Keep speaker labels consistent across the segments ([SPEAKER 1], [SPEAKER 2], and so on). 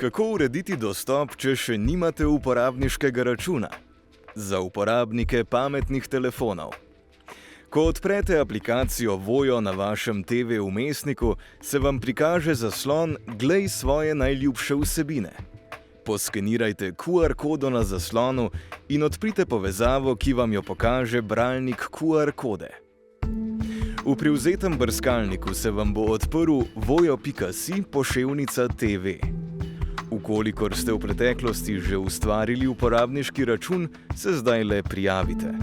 [SPEAKER 1] Kako urediti dostop, če še nimate uporabniškega računa? Za uporabnike pametnih telefonov. Ko odprete aplikacijo Voyo na vašem TV vmesniku, se vam prikaže zaslon Glej svoje najljubše vsebine. Poskenirajte QR kodo na zaslonu in odprite povezavo, ki vam jo pokaže bralnik QR kode. V privzetem brskalniku se vam bo odprl voyo.si/TV. Ukolikor ste v preteklosti že ustvarili uporabniški račun, se zdaj le prijavite.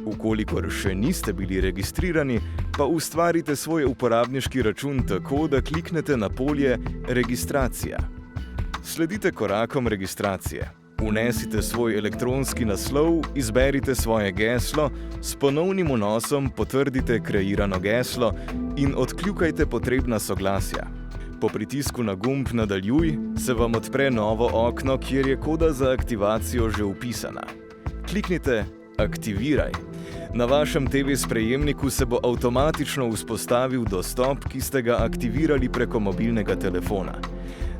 [SPEAKER 1] Ukolikor še niste bili registrirani, pa ustvarite svoj uporabniški račun tako, da kliknete na polje Registracija. Sledite korakom registracije. Vnesite svoj elektronski naslov, izberite svoje geslo, s ponovnim vnosom potrdite kreirano geslo in odkljukajte potrebna soglasja. Po pritisku na gumb Nadaljuj se vam odpre novo okno, kjer je koda za aktivacijo že vpisana. Kliknite Aktiviraj. Na vašem TV sprejemniku se bo avtomatično vzpostavil dostop, ki ste ga aktivirali preko mobilnega telefona.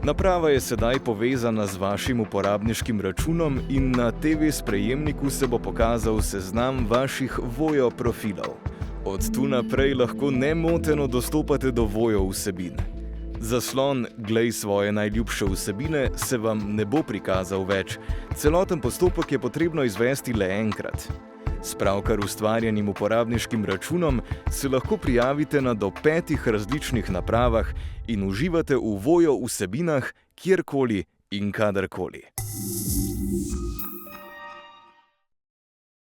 [SPEAKER 1] Naprava je sedaj povezana z vašim uporabniškim računom in na TV sprejemniku se bo pokazal seznam vaših Voyo profilov. Od tu naprej lahko nemoteno dostopate do Voyo vsebin. Zaslon Glej svoje najljubše vsebine se vam ne bo prikazal več. Celoten postopek je potrebno izvesti le enkrat. S pravkar ustvarjenim uporabniškim računom se lahko prijavite na do 5 različnih napravah in uživate v Voyo vsebinah kjerkoli in kadarkoli.